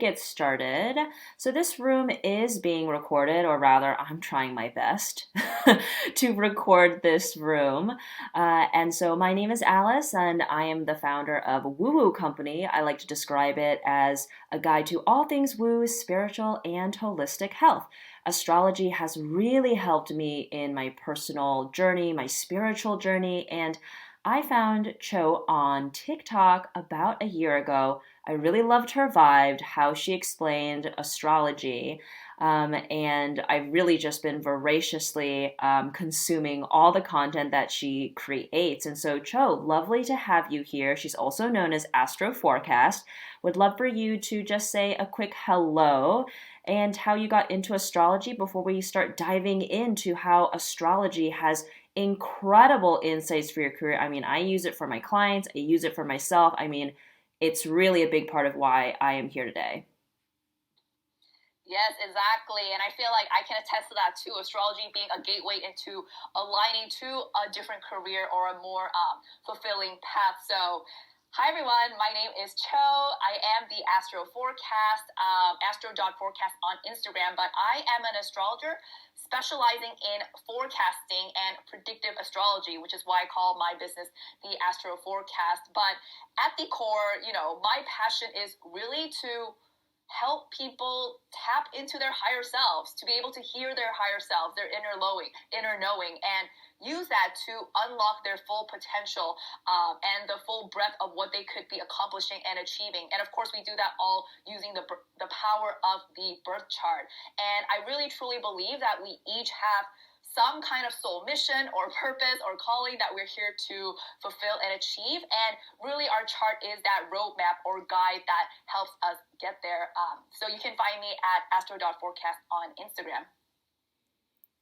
get started. So, this room is being recorded, or rather, I'm trying my best to record this room. And so, my name is Alice, and I am the founder of Woo Woo Company. I like to describe it as a guide to all things woo, spiritual, and holistic health. Astrology has really helped me in my personal journey, my spiritual journey, and I found Cho on TikTok about a year ago. I really loved her vibe, how she explained astrology, and I've really just been voraciously consuming all the content that she creates. And so, Cho, lovely to have you here. She's also known as Astro Forecast. Would love for you to just say a quick hello and how you got into astrology before we start diving into how astrology has incredible insights for your career. I mean, I use it for my clients, I use it for myself. I mean, it's really a big part of why I am here today. Yes, exactly. And I feel like I can attest to that too. Astrology being a gateway into aligning to a different career or a more fulfilling path. So, hi everyone, my name is Cho. I am the Astro Forecast, astro.forecast on Instagram, but I am an astrologer specializing in forecasting and predictive astrology, which is why I call my business the Astro Forecast. But at the core, my passion is really to help people tap into their higher selves, to be able to hear their higher selves, their inner knowing, and use that to unlock their full potential and the full breadth of what they could be accomplishing and achieving. And of course, we do that all using the power of the birth chart. And I really truly believe that we each have some kind of soul mission or purpose or calling that we're here to fulfill and achieve. And really our chart is that roadmap or guide that helps us get there. So you can find me at astro.forecast on Instagram.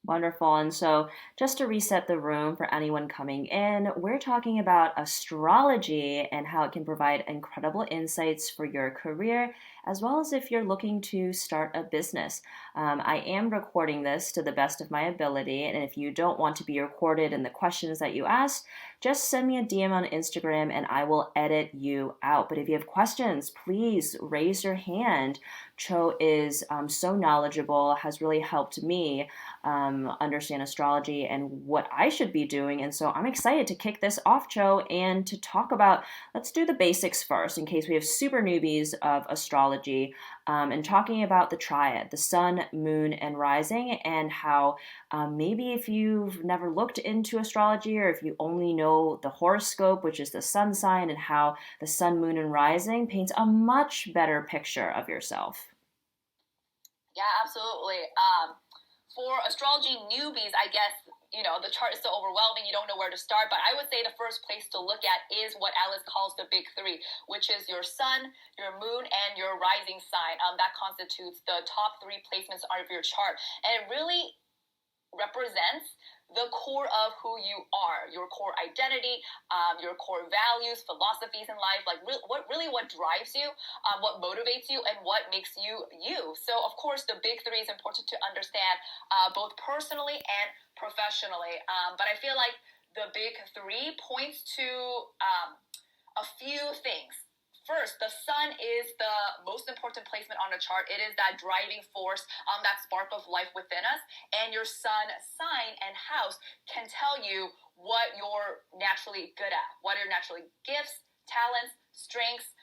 Wonderful. And so, just to reset the room for anyone coming in, we're talking about astrology and how it can provide incredible insights for your career, as well as if you're looking to start a business. I am recording this to the best of my ability, and if you don't want to be recorded in the questions that you ask, just send me a DM on Instagram and I will edit you out. But if you have questions, please raise your hand. Cho is so knowledgeable, has really helped me understand astrology and what I should be doing. And so I'm excited to kick this off, Cho, and to talk about, let's do the basics first in case we have super newbies of astrology, and talking about the triad, the sun, moon, and rising, and how maybe if you've never looked into astrology or if you only know the horoscope, which is the sun sign, and how the sun, moon, and rising paints a much better picture of yourself. Yeah, absolutely. For astrology newbies, I guess, the chart is so overwhelming, you don't know where to start. But I would say the first place to look at is what Alice calls the big three, which is your sun, your moon, and your rising sign. That constitutes the top three placements of your chart. And it really represents the core of who you are, your core identity, your core values, philosophies in life, like what drives you, what motivates you, and what makes you you. So, of course, the big three is important to understand both personally and professionally. But I feel like the big three points to a few things. First, the sun is the most important placement on the chart. It is that driving force, that spark of life within us. And your sun sign and house can tell you what you're naturally good at, what are your naturally gifts, talents, strengths,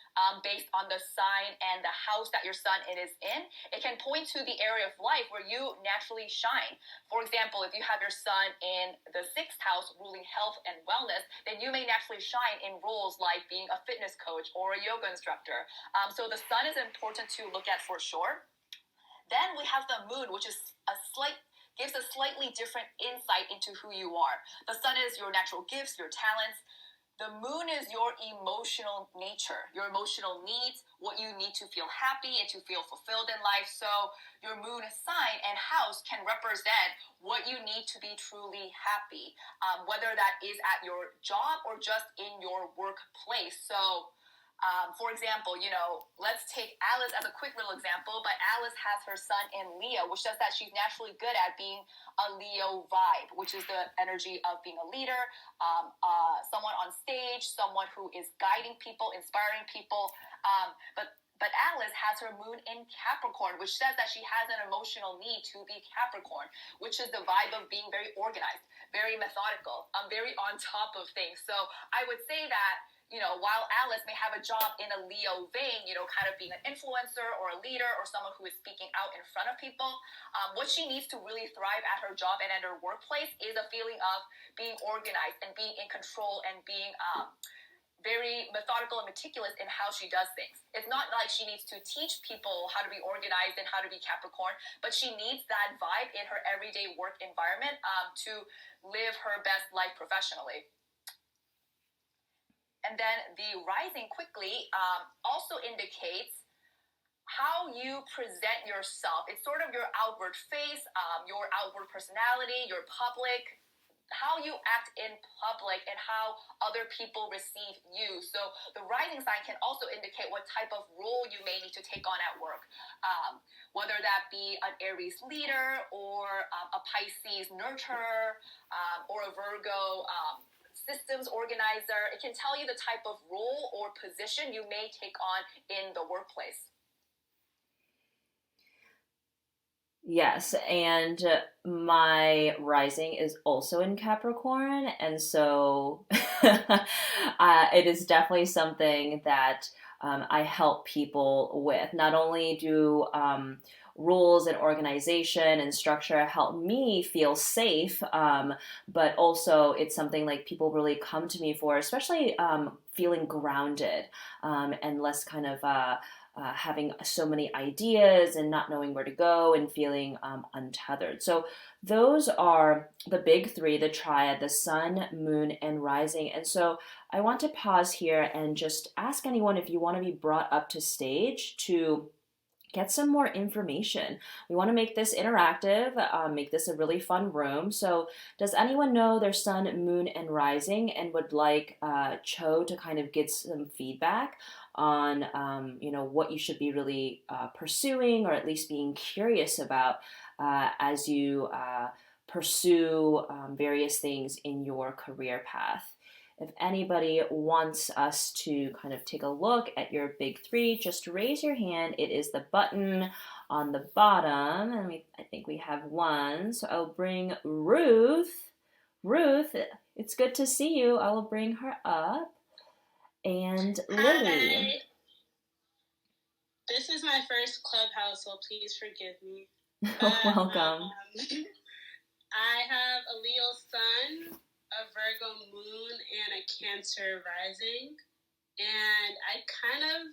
based on the sign and the house that your sun is in. It can point to the area of life where you naturally shine. For example, if you have your sun in the 6th house ruling health and wellness, then you may naturally shine in roles like being a fitness coach or a yoga instructor. So the sun is important to look at for sure. Then we have the moon, which is gives a slightly different insight into who you are. The sun is your natural gifts, your talents. The moon is your emotional nature, your emotional needs, what you need to feel happy and to feel fulfilled in life. So your moon sign and house can represent what you need to be truly happy, whether that is at your job or just in your workplace. So for example, let's take Alice as a quick little example, but Alice has her sun in Leo, which says that she's naturally good at being a Leo vibe, which is the energy of being a leader, someone on stage, someone who is guiding people, inspiring people. But But Alice has her moon in Capricorn, which says that she has an emotional need to be Capricorn, which is the vibe of being very organized, very methodical, very on top of things. So I would say that, while Alice may have a job in a Leo vein, kind of being an influencer or a leader or someone who is speaking out in front of people, what she needs to really thrive at her job and at her workplace is a feeling of being organized and being in control and being very methodical and meticulous in how she does things. It's not like she needs to teach people how to be organized and how to be Capricorn, but she needs that vibe in her everyday work environment to live her best life professionally. And then the rising quickly also indicates how you present yourself. It's sort of your outward face, your outward personality, your public, how you act in public and how other people receive you. So the rising sign can also indicate what type of role you may need to take on at work, whether that be an Aries leader or a Pisces nurturer or a Virgo systems organizer. It can tell you the type of role or position you may take on in the workplace. Yes, and my rising is also in Capricorn, and so it is definitely something that I help people with. Not only do rules and organization and structure help me feel safe, but also it's something like people really come to me for, especially feeling grounded and less kind of having so many ideas and not knowing where to go and feeling untethered. So those are the big three, the triad, the sun, moon, and rising. And so I want to pause here and just ask anyone if you want to be brought up to stage to get some more information. We want to make this interactive, make this a really fun room. So does anyone know their sun, moon, and rising and would like Cho to kind of get some feedback on what you should be really pursuing or at least being curious about as you pursue various things in your career path? If anybody wants us to kind of take a look at your big three, just raise your hand. It is the button on the bottom, and I think we have one. So I'll bring Ruth. Ruth, it's good to see you. I will bring her up. And Lily. Hi. This is my first Clubhouse, so please forgive me. Welcome. I have a Leo sun, a Virgo moon, and a Cancer rising, and I kind of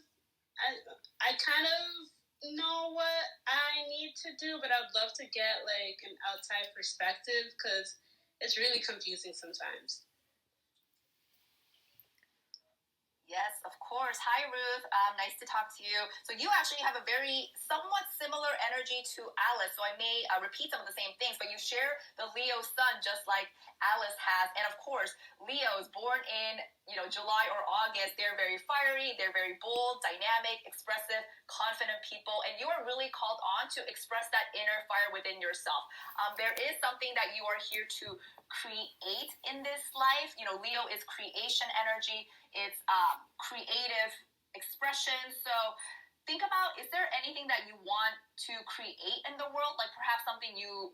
know what I need to do, but I'd love to get like an outside perspective because it's really confusing sometimes. Yes, of course. Hi, Ruth. Nice to talk to you. So you actually have a very somewhat similar energy to Alice. So I may repeat some of the same things, but you share the Leo sun just like Alice has. And of course, Leos born in July or August, they're very fiery, they're very bold, dynamic, expressive, confident people, and you are really called on to express that inner fire within yourself. There is something that you are here to create in this life. Leo is creation energy. It's creative expression. So think about, is there anything that you want to create in the world? Like perhaps something you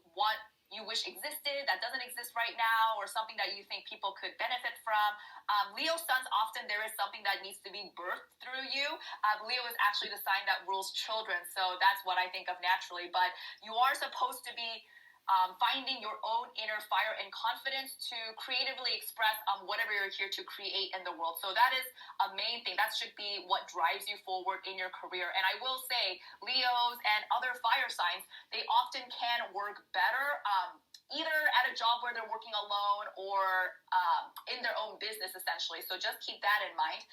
wish existed that doesn't exist right now, or something that you think people could benefit from. Leo suns, often there is something that needs to be birthed through you. Leo is actually the sign that rules children, so that's what I think of naturally. But you are supposed to be finding your own inner fire and confidence to creatively express whatever you're here to create in the world. So that is a main thing. That should be what drives you forward in your career. And I will say, Leos and other fire signs, they often can work better either at a job where they're working alone or in their own business, essentially. So just keep that in mind.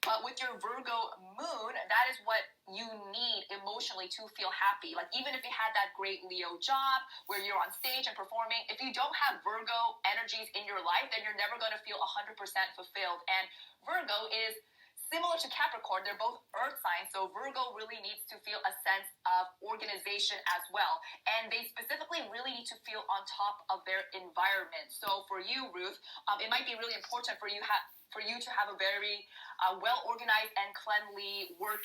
But with your Virgo moon, that is what you need emotionally to feel happy. Like even if you had that great Leo job where you're on stage and performing, if you don't have Virgo energies in your life, then you're never going to feel 100% fulfilled. And Virgo is similar to Capricorn. They're both earth signs. So Virgo really needs to feel a sense of organization motivation as well. And they specifically really need to feel on top of their environment. So for you, Ruth, it might be really important for you to have a very well-organized and cleanly work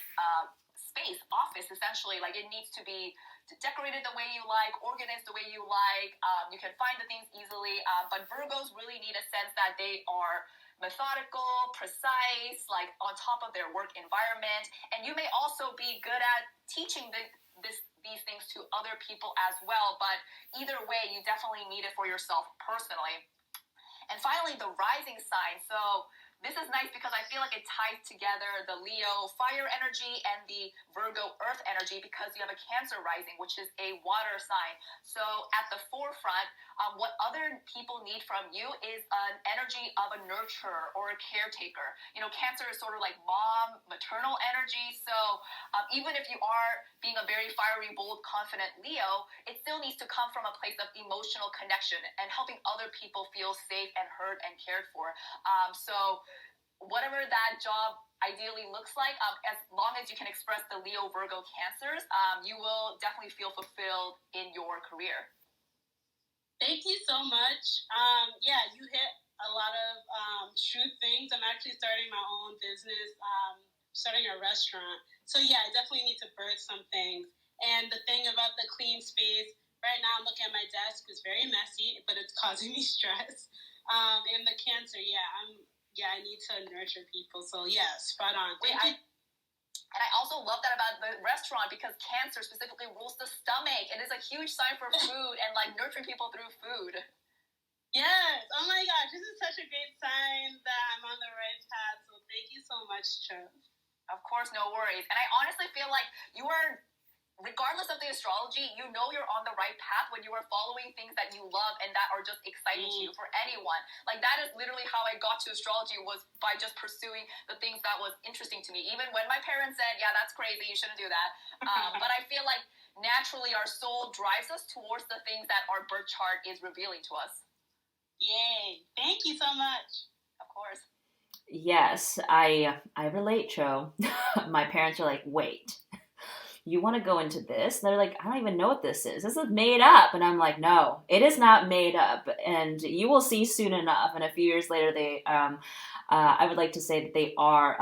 space, office, essentially. Like, it needs to be decorated the way you like, organized the way you like. You can find the things easily. But Virgos really need a sense that they are methodical, precise, like on top of their work environment. And you may also be good at teaching these things to other people as well. But either way, you definitely need it for yourself personally. And finally, the rising sign. So this is nice because I feel like it ties together the Leo fire energy and the Virgo earth energy, because you have a Cancer rising, which is a water sign. So at the forefront, what other people need from you is an energy of a nurturer or a caretaker. You know, Cancer is sort of like mom, maternal energy. So even if you are being a very fiery, bold, confident Leo, it still needs to come from a place of emotional connection and helping other people feel safe and heard and cared for. So whatever that job ideally looks like, as long as you can express the Leo, Virgo, Cancers, you will definitely feel fulfilled in your career. Thank you so much. Yeah, you hit a lot of true things. I'm actually starting my own business, starting a restaurant. So yeah, I definitely need to birth some things. And the thing about the clean space, right now I'm looking at my desk, it's very messy, but it's causing me stress. And the Cancer, I need to nurture people. So yeah, spot on. And I also love that about the restaurant, because Cancer specifically rules the stomach. It is a huge sign for food and like nurturing people through food. Yes. Oh my gosh, this is such a great sign that I'm on the right path. So thank you so much, Cho. Of course, no worries. And I honestly feel like you are, regardless of the astrology, you know you're on the right path when you are following things that you love and that are just exciting to you. For anyone, like, that is literally how I got to astrology, was by just pursuing the things that was interesting to me, even when my parents said, yeah, that's crazy, you shouldn't do that. But I feel like naturally our soul drives us towards the things that our birth chart is revealing to us. Yay. Thank you so much. Of course. Yes, I relate, Cho. My parents are like, wait, you want to go into this? They're like, I don't even know what this is. This is made up. And I'm like, no, it is not made up. And you will see soon enough. And a few years later, I would like to say that they are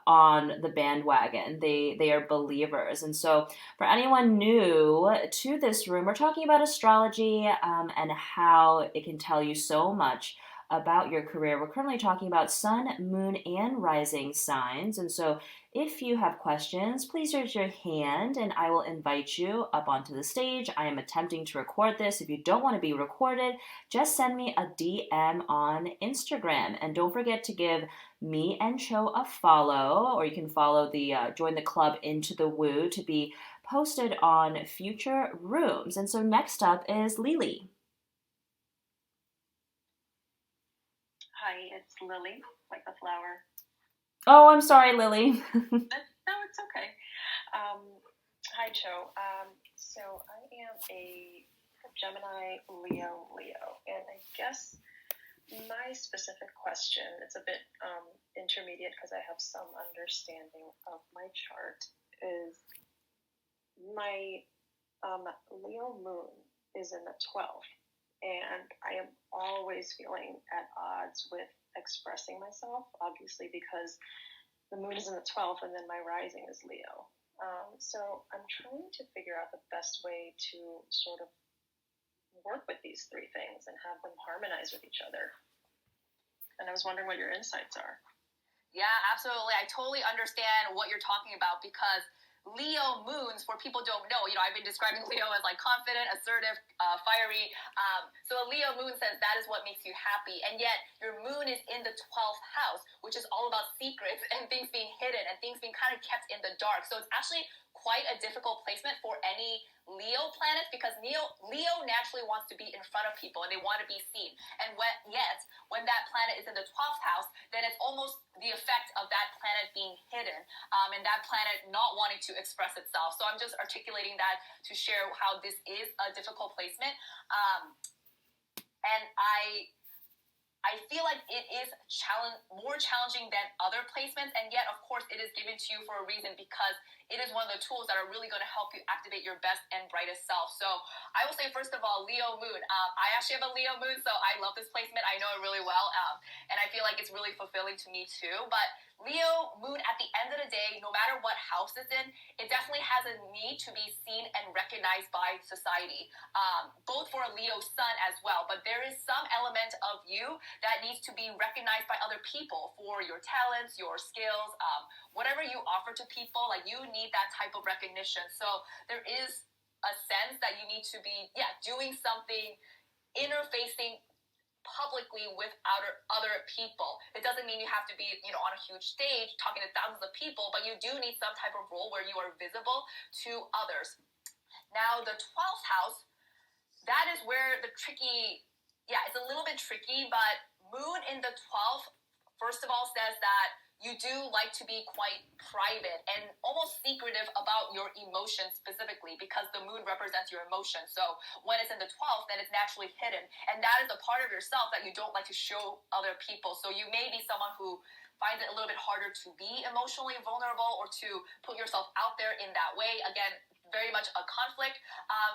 on the bandwagon. They are believers. And so for anyone new to this room, we're talking about astrology and how it can tell you so much about your career. We're currently talking about sun, moon, and rising signs. And so if you have questions, please raise your hand and I will invite you up onto the stage. I am attempting to record this. If you don't want to be recorded, just send me a DM on Instagram. And don't forget to give me and Cho a follow, or you can follow join the club Into the Woo to be posted on future rooms. And so next up is Lily. Hi, it's Lily, like the flower. Oh, I'm sorry, Lily. No, it's okay. Hi, Cho. So I am a Gemini Leo, and I guess my specific question, it's a bit intermediate because I have some understanding of my chart, is my Leo moon is in the 12th. And I am always feeling at odds with expressing myself, obviously, because the moon is in the 12th and then my rising is Leo. So I'm trying to figure out the best way to sort of work with these three things and have them harmonize with each other. And I was wondering what your insights are. Yeah, absolutely. I totally understand what you're talking about, because Leo moons, for people who don't know, I've been describing Leo as like confident, assertive, fiery. So a Leo moon says that is what makes you happy. And yet your moon is in the 12th house, which is all about secrets and things being hidden and things being kind of kept in the dark. So it's actually quite a difficult placement for any Leo planets, because Leo naturally wants to be in front of people and they want to be seen. And when that planet is in the 12th house, then it's almost the effect of that planet being hidden and that planet not wanting to express itself. So I'm just articulating that to share how this is a difficult placement. And I I feel like it is more challenging than other placements, and yet, of course, it is given to you for a reason because it is one of the tools that are really going to help you activate your best and brightest self. So I will say, first of all, Leo moon. I actually have a Leo moon, so I love this placement. I know it really well, and I feel like it's really fulfilling to me too. But Leo moon, at the end of the day, no matter what house it's in, it definitely has a need to be seen and recognized by society, both for a Leo sun as well. But there is some element of you that needs to be recognized by other people for your talents, your skills, whatever you offer to people. Like, you need that type of recognition. So there is a sense that you need to be, doing something interfacing publicly with other people. It doesn't mean you have to be, on a huge stage talking to thousands of people, but you do need some type of role where you are visible to others. Now, the 12th house, that is where the tricky, it's a little bit tricky, but moon in the 12th, first of all, says that you do like to be quite private and almost secretive about your emotions specifically, because the moon represents your emotions. So when it's in the 12th, then it's naturally hidden. And that is a part of yourself that you don't like to show other people. So you may be someone who finds it a little bit harder to be emotionally vulnerable or to put yourself out there in that way. Again, very much a conflict.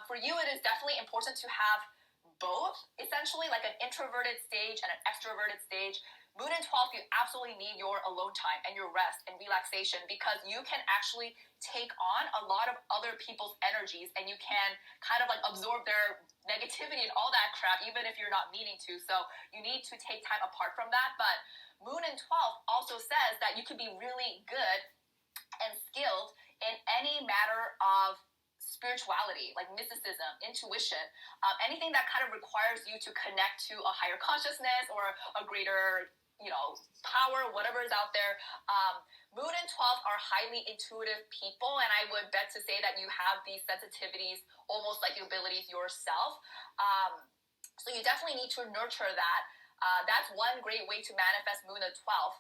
For you, it is definitely important to have both, essentially, like an introverted stage and an extroverted stage. Moon in 12th, you absolutely need your alone time and your rest and relaxation, because you can actually take on a lot of other people's energies and you can kind of like absorb their negativity and all that crap, even if you're not meaning to. So you need to take time apart from that. But Moon in 12th also says that you can be really good and skilled in any matter of spirituality, like mysticism, intuition, anything that kind of requires you to connect to a higher consciousness or a greater, power, whatever is out there. Moon and 12 are highly intuitive people, and I would bet to say that you have these sensitivities, almost like abilities yourself. So you definitely need to nurture that. That's one great way to manifest Moon and 12.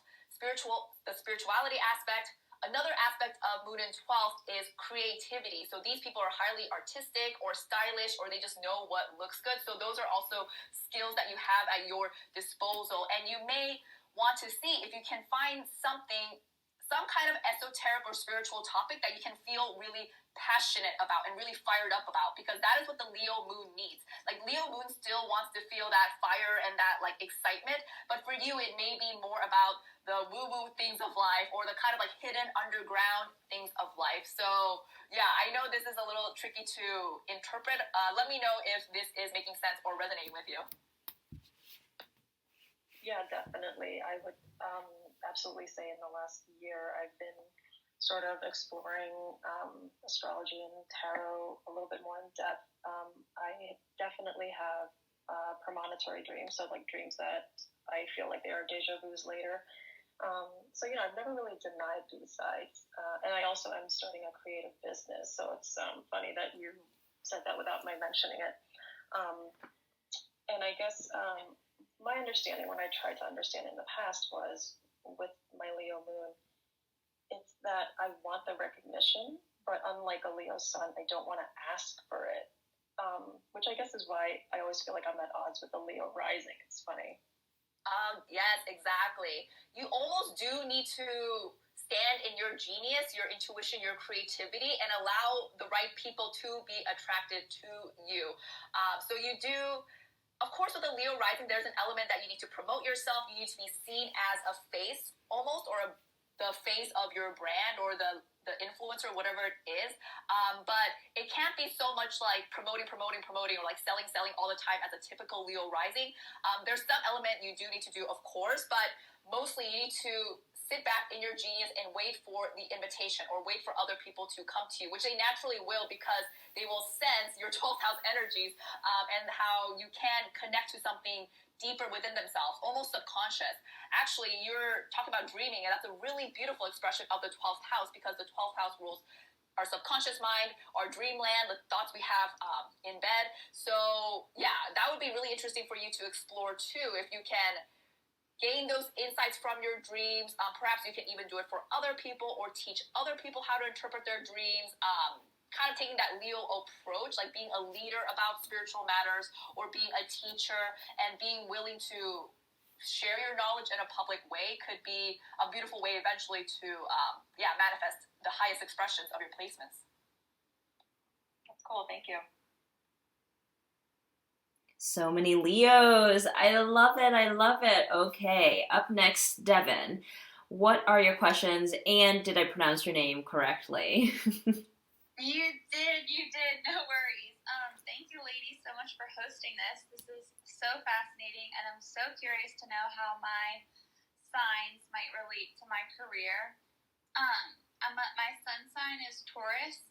The spirituality aspect. Another aspect of Moon in 12th is creativity. So these people are highly artistic or stylish, or they just know what looks good. So those are also skills that you have at your disposal. And you may want to see if you can find some kind of esoteric or spiritual topic that you can feel really passionate about and really fired up about, because that is what the Leo moon needs. Like, Leo moon still wants to feel that fire and that like excitement, but for you it may be more about the woo-woo things of life, or the kind of like hidden underground things of life. So yeah, I know this is a little tricky to interpret. Let me know if this is making sense or resonating with you. Yeah, definitely. I would absolutely say in the last year I've been sort of exploring astrology and tarot a little bit more in depth. I definitely have premonitory dreams, so like dreams that I feel like they are deja vus later. So, I've never really denied these sides. And I also am starting a creative business, so it's funny that you said that without my mentioning it. And I guess my understanding, when I tried to understand it in the past, was with my Leo moon, it's that I want the recognition, but unlike a Leo sun, I don't want to ask for it, which I guess is why I always feel like I'm at odds with the Leo rising. It's funny. Yes, exactly. You almost do need to stand in your genius, your intuition, your creativity, and allow the right people to be attracted to you. So you do, of course, with the Leo rising, there's an element that you need to promote yourself. You need to be seen as a face, almost, or the face of your brand, or the influencer, whatever it is. But it can't be so much like promoting, or like selling all the time as a typical Leo rising. There's some element you do need to do, of course, but mostly you need to sit back in your genius and wait for the invitation, or wait for other people to come to you, which they naturally will, because they will sense your 12th house energies, and how you can connect to something deeper within themselves, almost subconscious. Actually, you're talking about dreaming, and that's a really beautiful expression of the 12th house, because the 12th house rules our subconscious mind, our dreamland, the thoughts we have in bed. So yeah, that would be really interesting for you to explore too, if you can gain those insights from your dreams. Perhaps you can even do it for other people, or teach other people how to interpret their dreams. Kind of taking that Leo approach, like being a leader about spiritual matters, or being a teacher, and being willing to share your knowledge in a public way could be a beautiful way eventually to manifest the highest expressions of your placements. That's cool. Thank you. So many Leos. I love it. I love it. Okay, up next, Devin. What are your questions? And did I pronounce your name correctly? You did. No worries. Thank you, ladies, so much for hosting this. This is so fascinating, and I'm so curious to know how my signs might relate to my career. My sun sign is Taurus,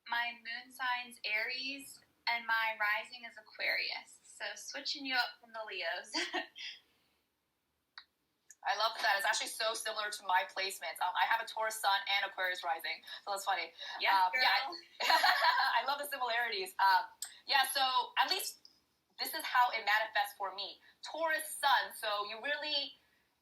my moon sign's Aries, and my rising is Aquarius. So switching you up from the Leos. I love that. It's actually so similar to my placements. I have a Taurus sun and Aquarius rising, so that's funny. Yes, girl. I love the similarities. So at least this is how it manifests for me. Taurus sun, so you really,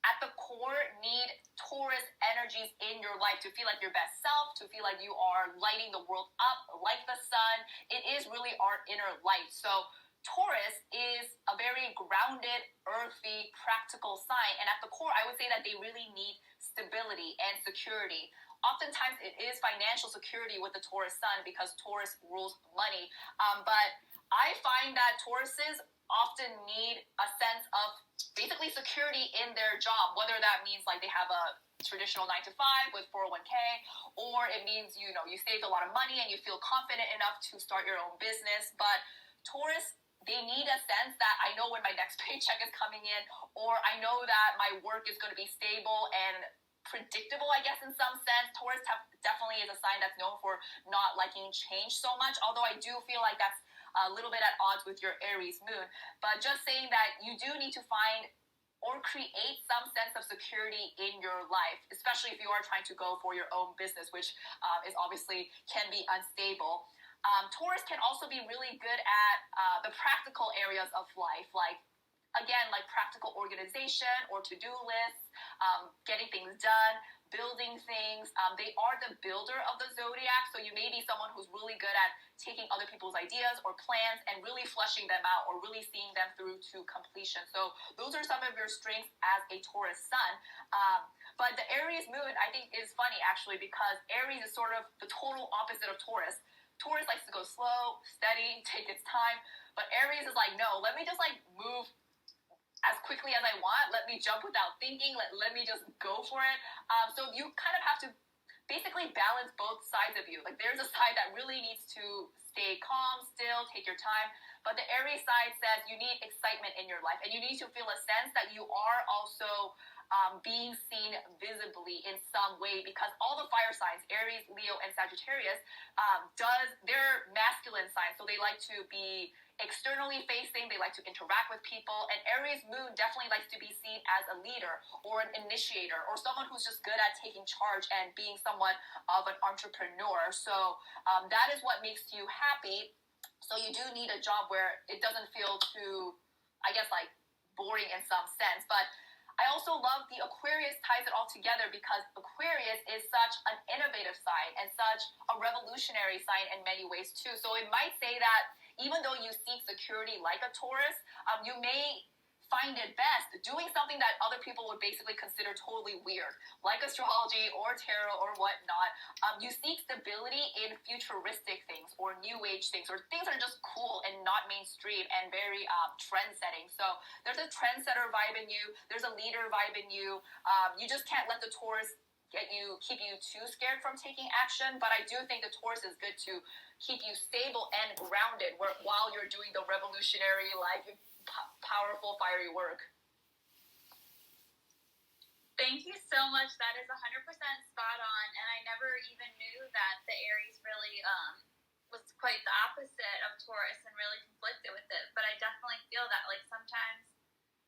at the core, need Taurus energies in your life to feel like your best self, to feel like you are lighting the world up like the sun. It is really our inner light. So Taurus is a very grounded, earthy, practical sign. And at the core, I would say that they really need stability and security. Oftentimes, it is financial security with the Taurus sun because Taurus rules money. But I find that Tauruses often need a sense of basically security in their job, whether that means like they have a traditional 9 to 5 with 401k, or it means, you saved a lot of money and you feel confident enough to start your own business. But Taurus, they need a sense that I know when my next paycheck is coming in, or I know that my work is going to be stable and predictable, I guess, in some sense. Taurus definitely is a sign that's known for not liking change so much, although I do feel like that's a little bit at odds with your Aries moon. But just saying that you do need to find or create some sense of security in your life, especially if you are trying to go for your own business, which is obviously can be unstable. Taurus can also be really good at the practical areas of life, like practical organization or to-do lists, getting things done, building things. They are the builder of the zodiac, so you may be someone who's really good at taking other people's ideas or plans and really fleshing them out or really seeing them through to completion. So those are some of your strengths as a Taurus sun. But the Aries moon, I think, is funny, actually, because Aries is sort of the total opposite of Taurus. Taurus likes to go slow, steady, take its time. But Aries is like, no, let me just move as quickly as I want. Let me jump without thinking. Let me just go for it. So you kind of have to basically balance both sides of you. Like there's a side that really needs to stay calm, still, take your time. But the Aries side says you need excitement in your life. And you need to feel a sense that you are also being seen visibly in some way, because all the fire signs, Aries, Leo, and Sagittarius, they're masculine signs. So they like to be externally facing, they like to interact with people, and Aries moon definitely likes to be seen as a leader or an initiator or someone who's just good at taking charge and being somewhat of an entrepreneur. So that is what makes you happy. So you do need a job where it doesn't feel too, boring in some sense. But I also love the Aquarius ties it all together, because Aquarius is such an innovative sign and such a revolutionary sign in many ways too. So it might say that even though you seek security like a Taurus, you may find it best doing something that other people would basically consider totally weird, like astrology or tarot or whatnot. You seek stability in futuristic things or new age things, or things that are just cool and not mainstream and very trend-setting. So there's a trendsetter vibe in you. There's a leader vibe in you. You just can't let the Taurus keep you too scared from taking action. But I do think the Taurus is good to keep you stable and grounded while you're doing the revolutionary, powerful, fiery work. Thank you so much. That is 100% spot on. And I never even knew that the Aries really was quite the opposite of Taurus and really conflicted with it. But I definitely feel that. Sometimes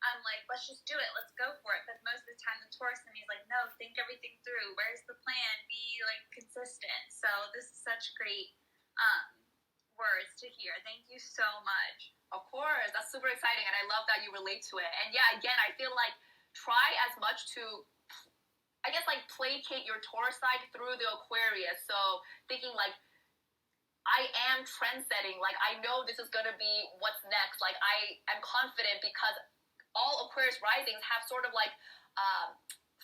I'm like, let's just do it. Let's go for it. But most of the time the Taurus in me is like, no, think everything through. Where's the plan? Be consistent. So this is such great words to hear. Thank you so much. Of course, that's super exciting, and I love that you relate to it. And yeah, again, I feel like try as much to, placate your Taurus side through the Aquarius. So thinking I am trend setting. I know this is going to be what's next. I am confident because all Aquarius risings have sort of like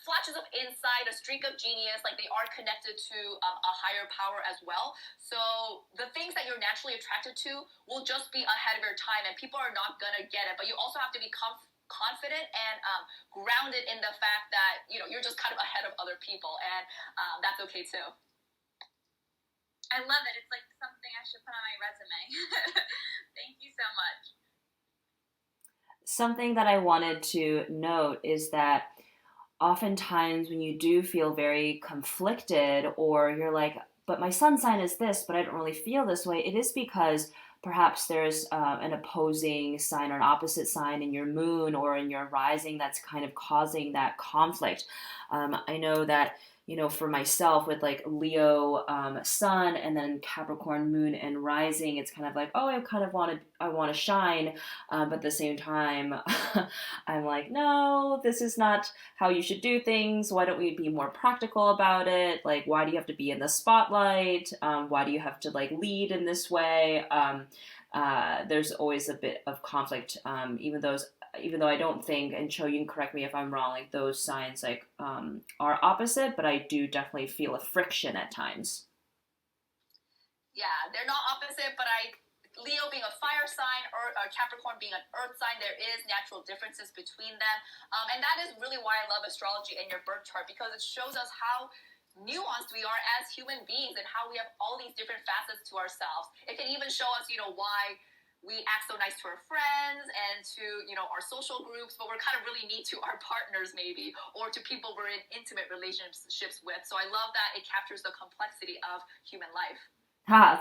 flashes of insight, a streak of genius, like they are connected to a higher power as well. So the things that you're naturally attracted to will just be ahead of your time, and people are not gonna get it. But you also have to be confident and grounded in the fact that you're just kind of ahead of other people, and that's okay too. I love it. It's like something I should put on my resume. Thank you so much. Something that I wanted to note is that oftentimes when you do feel very conflicted, or you're like, but my sun sign is this, but I don't really feel this way, it is because perhaps there's an opposing sign or an opposite sign in your moon or in your rising that's kind of causing that conflict. I know that, for myself with like Leo sun and then Capricorn moon and rising, it's kind of like, oh, I want to shine, but at the same time, I'm like, no, this is not how you should do things. Why don't we be more practical about it? Like, why do you have to be in the spotlight? Why do you have to like lead in this way? There's always a bit of conflict, even though I don't think, and Cho, you can correct me if I'm wrong, like those signs like are opposite, but I do definitely feel a friction at times. Yeah, they're not opposite, but Leo being a fire sign or Capricorn being an earth sign, there is natural differences between them. And that is really why I love astrology in your birth chart, because it shows us how nuanced we are as human beings and how we have all these different facets to ourselves. It can even show us, why we act so nice to our friends and to, our social groups, but we're kind of really mean to our partners maybe, or to people we're in intimate relationships with. So I love that it captures the complexity of human life.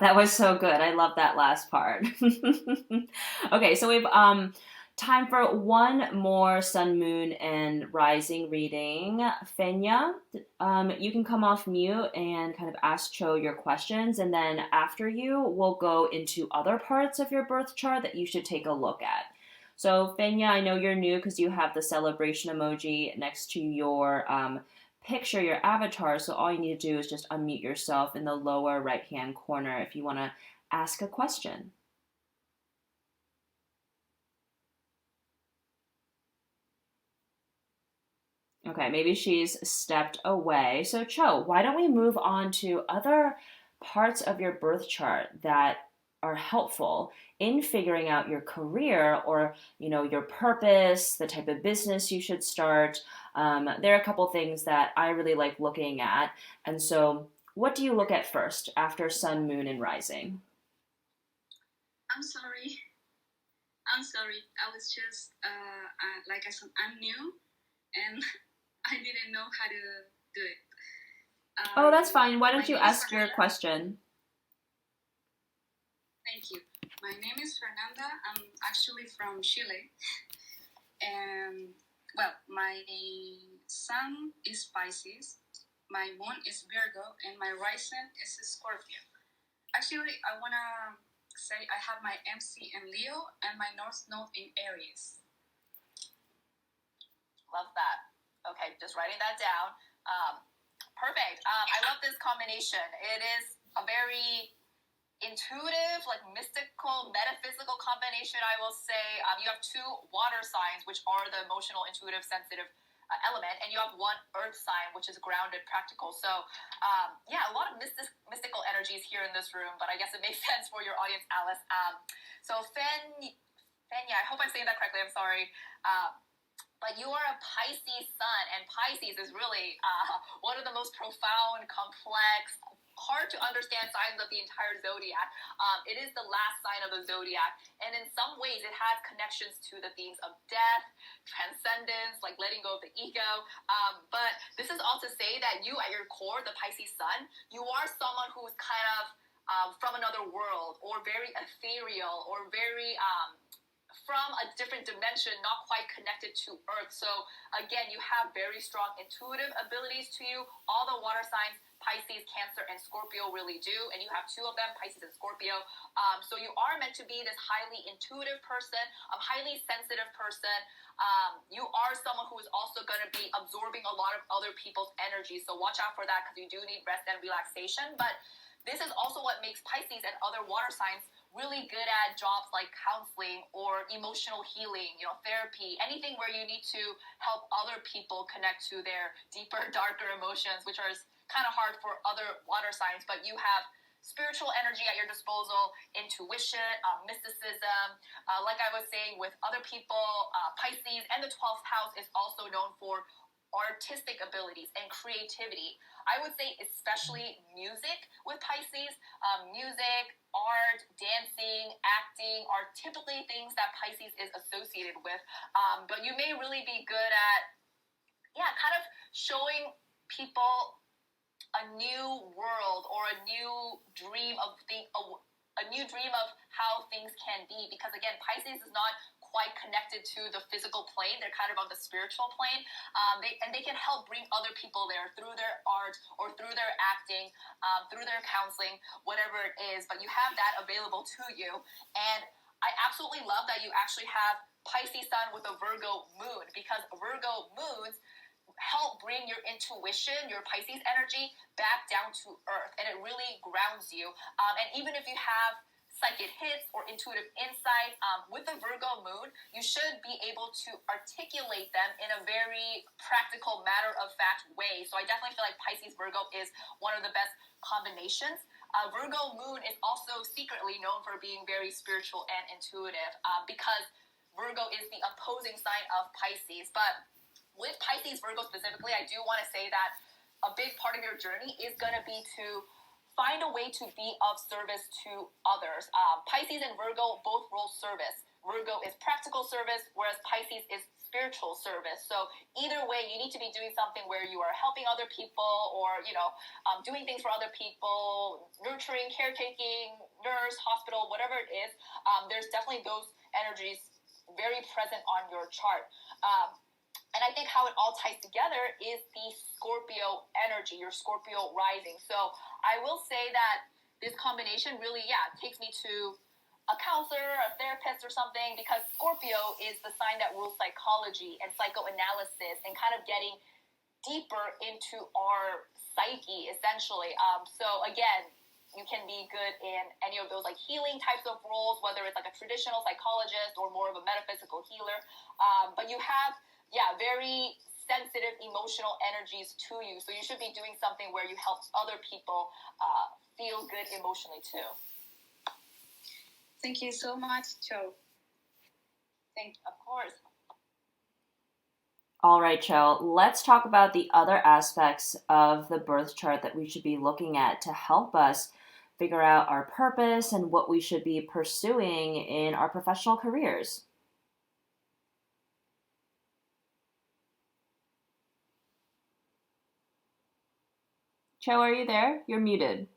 That was so good. I love that last part. Okay, so we've time for one more sun, moon, and rising reading. Fenya, you can come off mute and kind of ask Cho your questions, and then after you, we'll go into other parts of your birth chart that you should take a look at. So Fenya, I know you're new because you have the celebration emoji next to your picture, your avatar. So all you need to do is just unmute yourself in the lower right-hand corner if you want to ask a question. Okay, maybe she's stepped away. So Cho, why don't we move on to other parts of your birth chart that are helpful in figuring out your career or, your purpose, the type of business you should start. There are a couple things that I really like looking at. And so what do you look at first after sun, moon, and rising? I'm sorry. I was just, like I said, I'm new and I didn't know how to do it. Oh, that's fine. Why don't you ask your question? Thank you. My name is Fernanda. I'm actually from Chile. And, well, my sun is Pisces, my moon is Virgo, and my rising is Scorpio. Actually, I want to say I have my MC in Leo and my North Node in Aries. Love that. Okay, just writing that down. Perfect. I love this combination. It is a very intuitive, like mystical, metaphysical combination, I will say. You have two water signs, which are the emotional, intuitive, sensitive element, and you have one earth sign, which is grounded, practical. So, a lot of mystical energies here in this room, but I guess it makes sense for your audience, Alice. So Fenya, I hope I'm saying that correctly. I'm sorry. But you are a Pisces sun, and Pisces is really one of the most profound, complex, hard to understand signs of the entire zodiac. It is the last sign of the zodiac, and in some ways it has connections to the themes of death, transcendence, like letting go of the ego. But this is all to say that you, at your core, the Pisces sun, you are someone who's kind of from another world, or very ethereal, or very from a different dimension, not quite connected to Earth. So again, you have very strong intuitive abilities to you. All the water signs, Pisces, Cancer, and Scorpio really do, and you have two of them, Pisces and Scorpio. So you are meant to be this highly intuitive person, a highly sensitive person. You are someone who is also going to be absorbing a lot of other people's energy. So watch out for that, because you do need rest and relaxation. But this is also what makes Pisces and other water signs really good at jobs like counseling or emotional healing, therapy, anything where you need to help other people connect to their deeper, darker emotions, which are kind of hard for other water signs, but you have spiritual energy at your disposal, intuition, mysticism. Like I was saying with other people, Pisces and the 12th house is also known for artistic abilities and creativity. I would say especially music with Pisces. Music, art, dancing, acting are typically things that Pisces is associated with. But you may really be good at, kind of showing people a new world or a new dream of how things can be. Because again, Pisces is not quite connected to the physical plane. They're kind of on the spiritual plane. They can help bring other people there through their art or through their acting, through their counseling, whatever it is. But you have that available to you. And I absolutely love that you actually have Pisces sun with a Virgo moon, because Virgo moons help bring your intuition, your Pisces energy back down to earth, and it really grounds you. And even if you have psychic hits or intuitive insights, with the Virgo moon, you should be able to articulate them in a very practical, matter-of-fact way. So I definitely feel like Pisces Virgo is one of the best combinations. Virgo moon is also secretly known for being very spiritual and intuitive, because Virgo is the opposing sign of Pisces. But with Pisces Virgo specifically, I do want to say that a big part of your journey is going to be to find a way to be of service to others. Pisces and Virgo both role service. Virgo is practical service, whereas Pisces is spiritual service. So either way, you need to be doing something where you are helping other people, or doing things for other people, nurturing, caretaking, nurse, hospital, whatever it is. There's definitely those energies very present on your chart. And I think how it all ties together is the Scorpio energy, your Scorpio rising. So I will say that this combination really, takes me to a counselor, a therapist or something, because Scorpio is the sign that rules psychology and psychoanalysis and kind of getting deeper into our psyche, essentially. So again, you can be good in any of those like healing types of roles, whether it's like a traditional psychologist or more of a metaphysical healer. But you have very sensitive emotional energies to you. So you should be doing something where you help other people feel good emotionally too. Thank you so much, Cho. Of course. All right, Cho, let's talk about the other aspects of the birth chart that we should be looking at to help us figure out our purpose and what we should be pursuing in our professional careers. Cho, are you there? You're muted.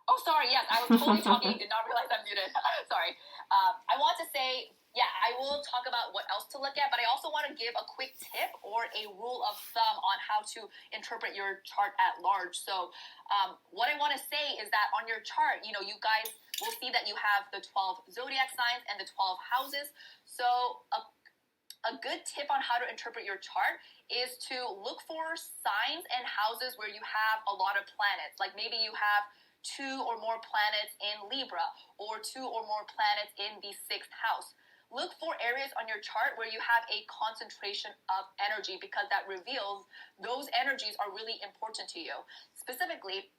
Oh, sorry. Yes, I was totally talking. Did not realize I'm muted. Sorry. I want to say, I will talk about what else to look at, but I also want to give a quick tip or a rule of thumb on how to interpret your chart at large. So what I want to say is that on your chart, you guys will see that you have the 12 zodiac signs and the 12 houses. So a good tip on how to interpret your chart is to look for signs and houses where you have a lot of planets. Like maybe you have 2 or more planets in Libra or 2 or more planets in the 6th house. Look for areas on your chart where you have a concentration of energy, because that reveals those energies are really important to you. Specifically,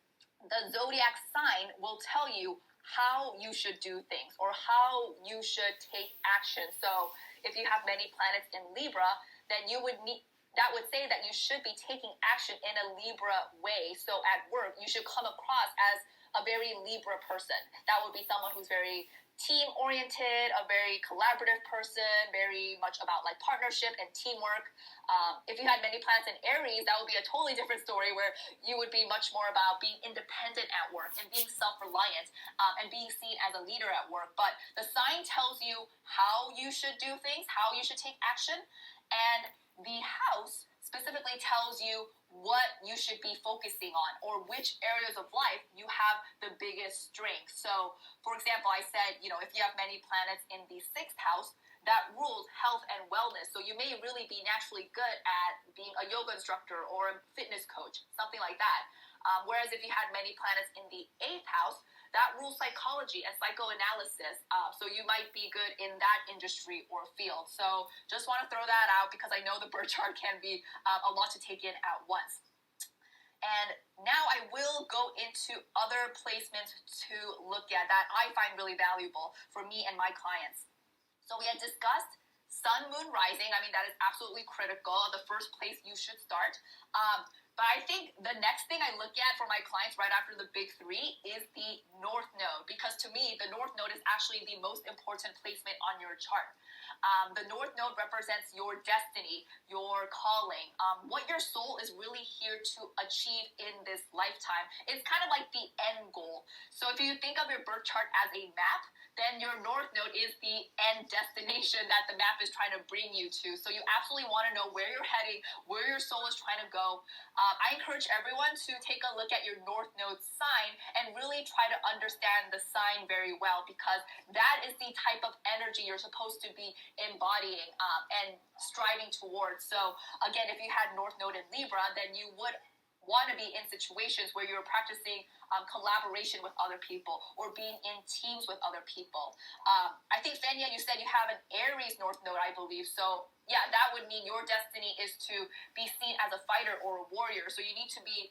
the zodiac sign will tell you how you should do things or how you should take action. So if you have many planets in Libra, then that would say that you should be taking action in a Libra way. So at work, you should come across as a very Libra person. That would be someone who's very team-oriented, a very collaborative person, very much about like partnership and teamwork. If you had many planets in Aries, that would be a totally different story, where you would be much more about being independent at work and being self-reliant, and being seen as a leader at work. But the sign tells you how you should do things, how you should take action, and the house specifically tells you what you should be focusing on or which areas of life you have the biggest strength. So, for example, I said, if you have many planets in the 6th house, that rules health and wellness. So you may really be naturally good at being a yoga instructor or a fitness coach, something like that. Whereas if you had many planets in the 8th house, that rules psychology and psychoanalysis. So you might be good in that industry or field. So just want to throw that out because I know the birth chart can be a lot to take in at once. And now I will go into other placements to look at that I find really valuable for me and my clients. So we had discussed sun, moon, rising. I mean, that is absolutely critical. The first place you should start. But I think the next thing I look at for my clients right after the big three is the North Node. Because to me, the North Node is actually the most important placement on your chart. The North Node represents your destiny, your calling, what your soul is really here to achieve in this lifetime. It's kind of like the end goal. So if you think of your birth chart as a map, then your North Node is the end destination that the map is trying to bring you to. So you absolutely want to know where you're heading, where your soul is trying to go. I encourage everyone to take a look at your North Node sign and really try to understand the sign very well, because that is the type of energy you're supposed to be embodying and striving towards. So again, if you had North Node in Libra, then you would want to be in situations where you're practicing collaboration with other people or being in teams with other people. I think, Fenya, you said you have an Aries North Node, I believe. So yeah, that would mean your destiny is to be seen as a fighter or a warrior. So you need to be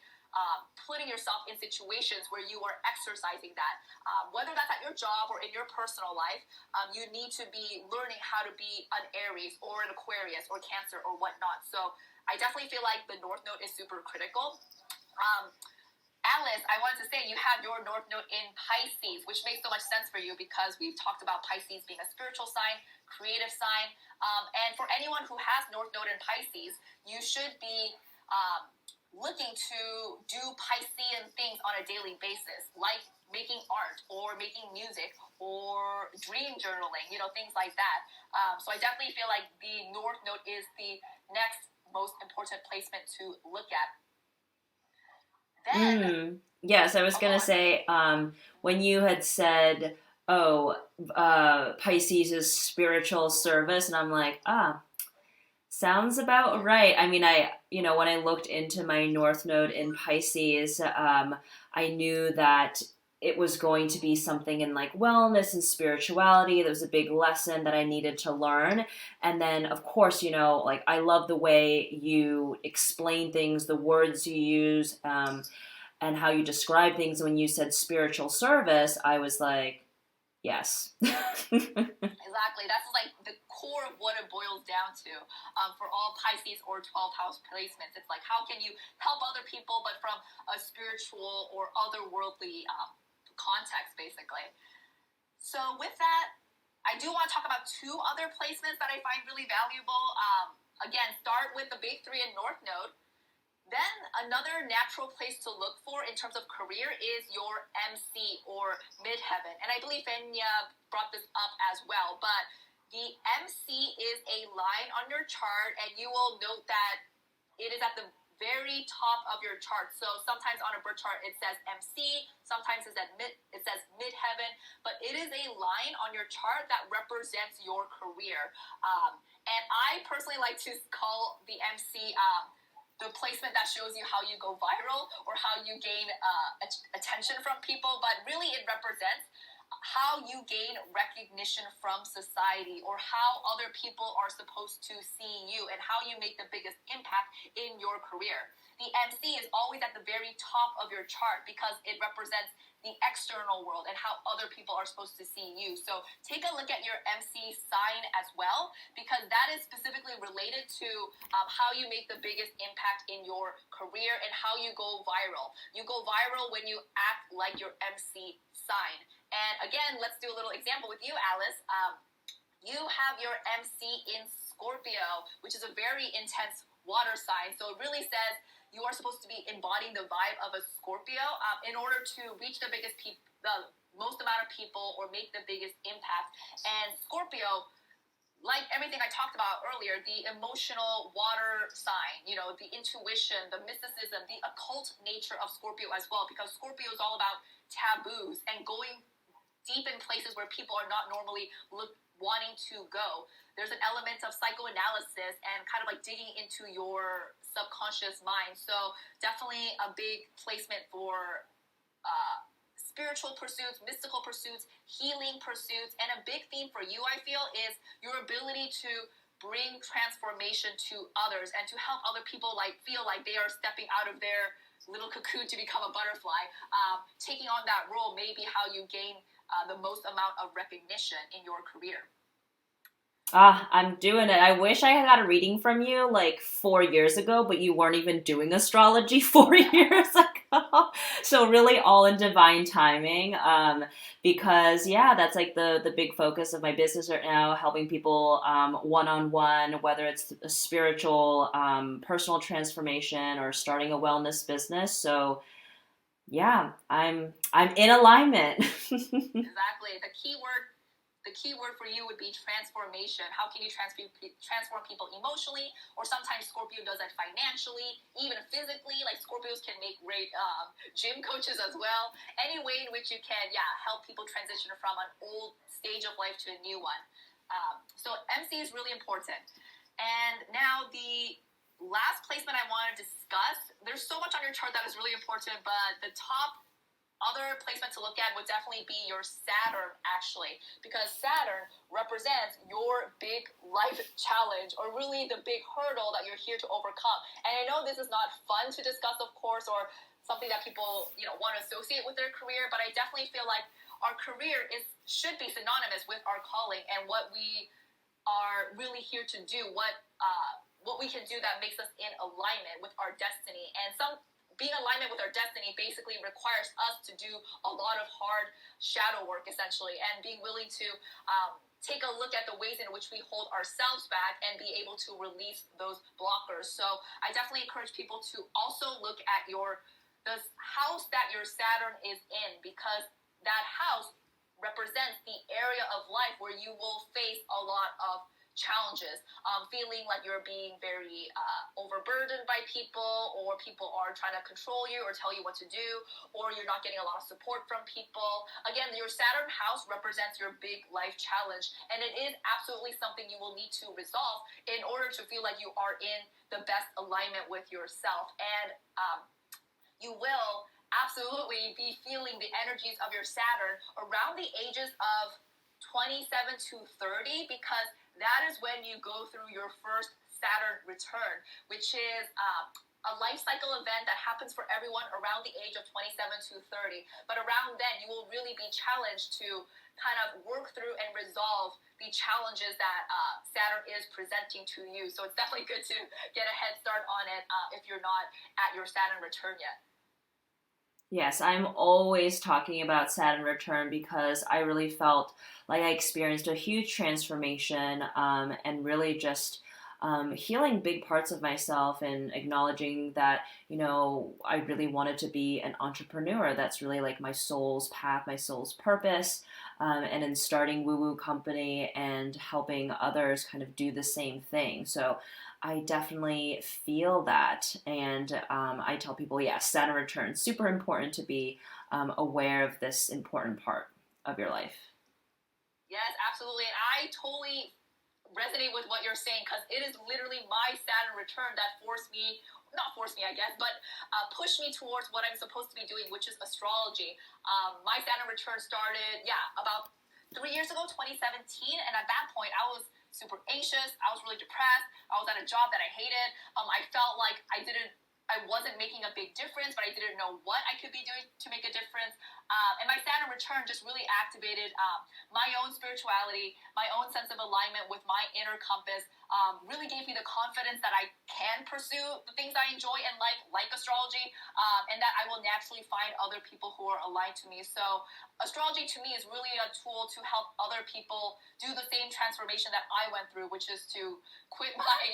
putting yourself in situations where you are exercising that. Whether that's at your job or in your personal life, you need to be learning how to be an Aries or an Aquarius or Cancer or whatnot. So I definitely feel like the North Node is super critical. Alice, I wanted to say you have your North Node in Pisces, which makes so much sense for you because we've talked about Pisces being a spiritual sign, creative sign. And for anyone who has North Node in Pisces, you should be looking to do Piscean things on a daily basis, like making art or making music or dream journaling, things like that. So I definitely feel like the North Node is the next most important placement to look at. Then, yes, I was going to say, when you had said, Pisces is spiritual service, and I'm like, sounds about right. I mean, when I looked into my North Node in Pisces, I knew that it was going to be something in like wellness and spirituality. There was a big lesson that I needed to learn. And then, of course, like I love the way you explain things, the words you use, and how you describe things. When you said spiritual service, I was like, yes. Exactly. That's like the core of what it boils down to for all Pisces or 12th house placements. It's like, how can you help other people, but from a spiritual or otherworldly context, basically. So with that, I do want to talk about two other placements that I find really valuable. Again, start with the big three in North Node. Then another natural place to look for in terms of career is your MC or midheaven. And I believe Fenya brought this up as well. But the MC is a line on your chart, and you will note that it is at the very top of your chart. So sometimes on a birth chart it says MC, sometimes it says midheaven, but it is a line on your chart that represents your career. And I personally like to call the MC the placement that shows you how you go viral or how you gain attention from people, but really it represents how you gain recognition from society or how other people are supposed to see you and how you make the biggest impact in your career. The MC is always at the very top of your chart because it represents the external world and how other people are supposed to see you. So take a look at your MC sign as well, because that is specifically related to how you make the biggest impact in your career and how you go viral. You go viral when you act like your MC sign. And again, let's do a little example with you, Alice. You have your MC in Scorpio, which is a very intense water sign. So it really says you are supposed to be embodying the vibe of a Scorpio in order to reach the most amount of people or make the biggest impact. And Scorpio, like everything I talked about earlier, the emotional water sign, the intuition, the mysticism, the occult nature of Scorpio as well, because Scorpio is all about taboos and going deep in places where people are not normally wanting to go. There's an element of psychoanalysis and kind of like digging into your subconscious mind. So definitely a big placement for spiritual pursuits, mystical pursuits, healing pursuits. And a big theme for you, I feel, is your ability to bring transformation to others and to help other people feel like they are stepping out of their little cocoon to become a butterfly. Taking on that role may be how you gain the most amount of recognition in your career. I'm doing it. I wish I had got a reading from you like 4 years ago, but you weren't even doing astrology 4 years ago. So really all in divine timing. Because yeah, that's like the big focus of my business right now, helping people one-on-one, whether it's a spiritual, personal transformation or starting a wellness business. So yeah, I'm in alignment. Exactly. The key word for you would be transformation. How can you transform people emotionally? Or sometimes Scorpio does that financially, even physically. Like Scorpios can make great gym coaches as well. Any way in which you can, help people transition from an old stage of life to a new one. So MC is really important. And now the last placement I want to discuss, there's so much on your chart that is really important, but the top other placement to look at would definitely be your Saturn, actually, because Saturn represents your big life challenge, or really the big hurdle that you're here to overcome. And I know this is not fun to discuss, of course, or something that people want to associate with their career, but I definitely feel like our career should be synonymous with our calling and what we are really here to do, what we can do that makes us in alignment with our destiny. And being in alignment with our destiny basically requires us to do a lot of hard shadow work, essentially, and being willing to take a look at the ways in which we hold ourselves back and be able to release those blockers. So I definitely encourage people to also look at the house that your Saturn is in, because that house represents the area of life where you will face a lot of challenges, feeling like you're being very overburdened by people, or people are trying to control you or tell you what to do, or you're not getting a lot of support from people. Again, your Saturn house represents your big life challenge, and it is absolutely something you will need to resolve in order to feel like you are in the best alignment with yourself. And you will absolutely be feeling the energies of your Saturn around the ages of 27 to 30, because that is when you go through your first Saturn return, which is a life cycle event that happens for everyone around the age of 27 to 30. But around then, you will really be challenged to kind of work through and resolve the challenges that Saturn is presenting to you. So it's definitely good to get a head start on it if you're not at your Saturn return yet. Yes, I'm always talking about Saturn return because I really felt like I experienced a huge transformation, and really just healing big parts of myself and acknowledging that, I really wanted to be an entrepreneur. That's really like my soul's path, my soul's purpose. And in starting Woo Woo Company and helping others kind of do the same thing. So I definitely feel that. And I tell people, Saturn return, super important to be aware of this important part of your life. Yes, absolutely. And I totally resonate with what you're saying, because it is literally my Saturn return that not forced me, I guess, but pushed me towards what I'm supposed to be doing, which is astrology. My Saturn return started, about 3 years ago, 2017. And at that point, I was super anxious. I was really depressed. I was at a job that I hated. I felt like I wasn't making a big difference, but I didn't know what I could be doing to make a difference. And my Saturn return just really activated my own spirituality, my own sense of alignment with my inner compass, really gave me the confidence that I can pursue the things I enjoy in life, like astrology, and that I will naturally find other people who are aligned to me. So astrology to me is really a tool to help other people do the same transformation that I went through, which is to quit my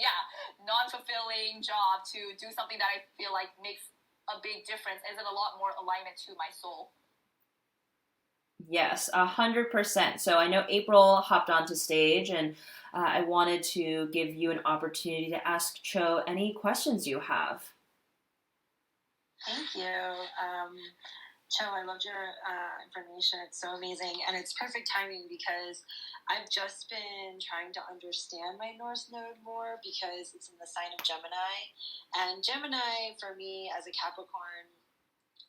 non-fulfilling job to do something that I feel like makes a big difference, is in a lot more alignment to my soul. Yes, 100%. So I know April hopped onto stage, and I wanted to give you an opportunity to ask Cho any questions you have. Thank you. Cho, I loved your information. It's so amazing. And it's perfect timing because I've just been trying to understand my North Node more, because it's in the sign of Gemini. And Gemini, for me, as a Capricorn,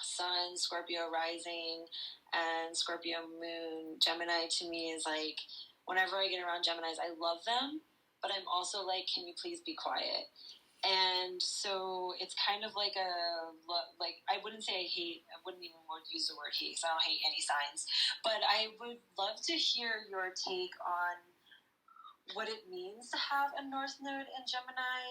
Sun, Scorpio rising, and Scorpio moon. Gemini to me is like, whenever I get around Geminis, I love them, but I'm also like, can you please be quiet? And so it's kind of like I wouldn't say I wouldn't even use the word hate, because I don't hate any signs, but I would love to hear your take on what it means to have a North Node in Gemini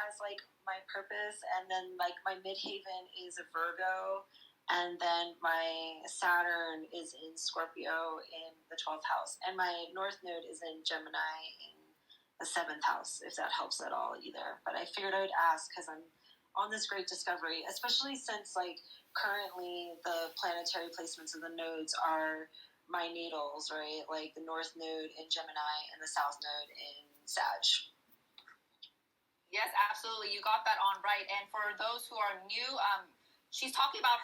as like my purpose, and then like my midhaven is a Virgo, and then my Saturn is in Scorpio in the 12th house, and my North Node is in Gemini in the 7th house, if that helps at all either. But I figured I would ask because I'm on this great discovery, especially since like currently the planetary placements of the nodes are my natals, right? Like the North Node in Gemini and the South Node in Sag. Yes, absolutely. You got that on right. And for those who are new, she's talking about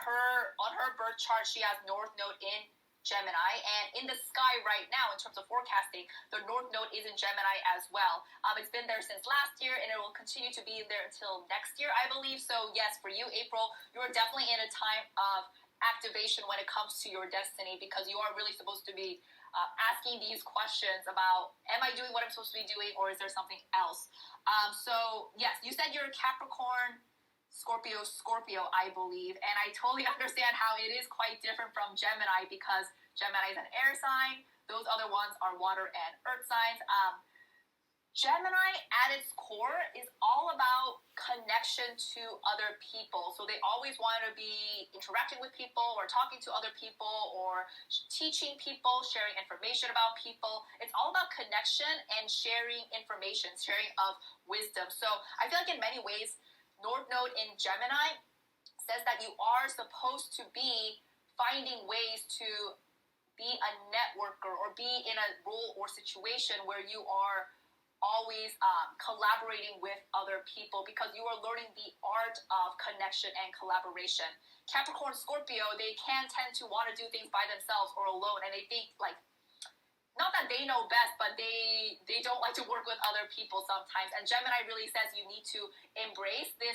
on her birth chart, she has North Node in Gemini, and in the sky right now, in terms of forecasting, the North Node is in Gemini as well. It's been there since last year, and it will continue to be there until next year, I believe. So yes, for you, April, you are definitely in a time of activation when it comes to your destiny, because you are really supposed to be asking these questions about, am I doing what I'm supposed to be doing, or is there something else? So yes, you said you're a Capricorn, Scorpio, I believe. And I totally understand how it is quite different from Gemini, because Gemini is an air sign. Those other ones are water and earth signs. Gemini at its core is all about connection to other people. So they always want to be interacting with people, or talking to other people, or teaching people, sharing information about people. It's all about connection and sharing information, sharing of wisdom. So I feel like in many ways, North Node in Gemini says that you are supposed to be finding ways to be a networker, or be in a role or situation where you are always collaborating with other people, because you are learning the art of connection and collaboration. Capricorn, Scorpio, they can tend to want to do things by themselves or alone, and they think like, not that they know best, but they don't like to work with other people sometimes. And Gemini really says you need to embrace this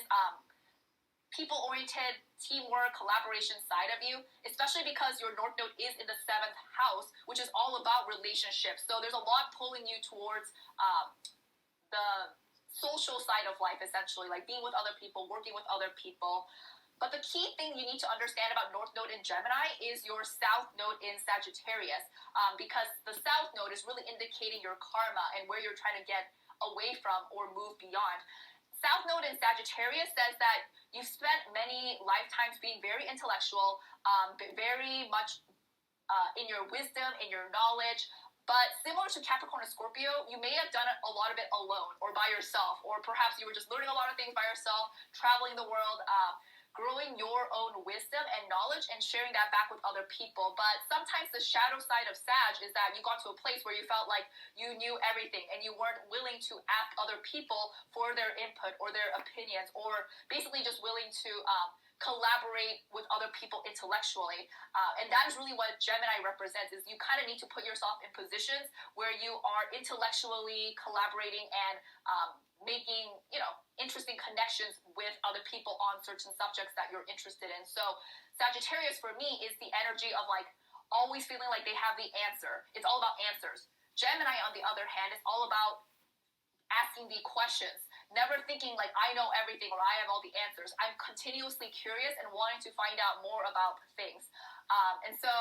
people-oriented, teamwork, collaboration side of you, especially because your North Node is in the 7th house, which is all about relationships. So there's a lot pulling you towards the social side of life, essentially, like being with other people, working with other people. But the key thing you need to understand about North Node in Gemini is your South Node in Sagittarius, because the South Node is really indicating your karma and where you're trying to get away from or move beyond. South Node in Sagittarius says that you've spent many lifetimes being very intellectual, very much in your wisdom, in your knowledge. But similar to Capricorn and Scorpio, you may have done a lot of it alone or by yourself, or perhaps you were just learning a lot of things by yourself, traveling the world, growing your own wisdom and knowledge and sharing that back with other people. But sometimes the shadow side of Sag is that you got to a place where you felt like you knew everything, and you weren't willing to ask other people for their input or their opinions, or basically just willing to collaborate with other people intellectually. And that is really what Gemini represents, is you kind of need to put yourself in positions where you are intellectually collaborating and making, interesting connections with other people on certain subjects that you're interested in. So Sagittarius for me is the energy of like always feeling like they have the answer. It's all about answers. Gemini, on the other hand, is all about asking the questions, never thinking like I know everything or I have all the answers. I'm continuously curious and wanting to find out more about things. And so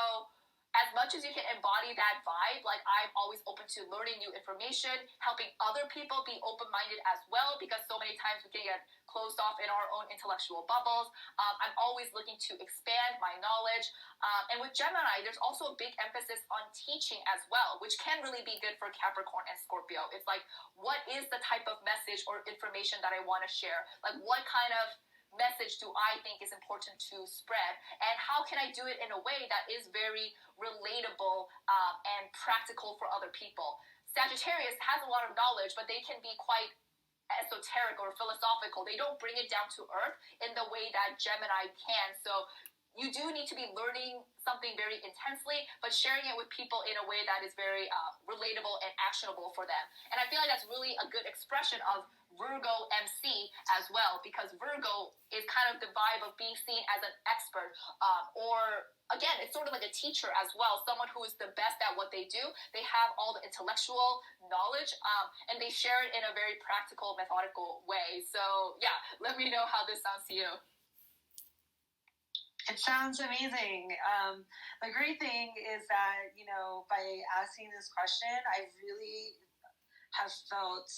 as much as you can embody that vibe, like I'm always open to learning new information, helping other people be open-minded as well, because so many times we can get closed off in our own intellectual bubbles. I'm always looking to expand my knowledge. And with Gemini, there's also a big emphasis on teaching as well, which can really be good for Capricorn and Scorpio. It's like, what is the type of message or information that I want to share? Like, what kind of message do I think is important to spread, and how can I do it in a way that is very relatable and practical for other people? Sagittarius has a lot of knowledge, but they can be quite esoteric or philosophical. They don't bring it down to earth in the way that Gemini can. So you do need to be learning something very intensely, but sharing it with people in a way that is very relatable and actionable for them. And I feel like that's really a good expression of Virgo MC as well, because Virgo is kind of the vibe of being seen as an expert, or again, it's sort of like a teacher as well, someone who is the best at what they do. They have all the intellectual knowledge, and they share it in a very practical, methodical way. So yeah, let me know how this sounds to you. It sounds amazing. The great thing is that, by asking this question, I really have felt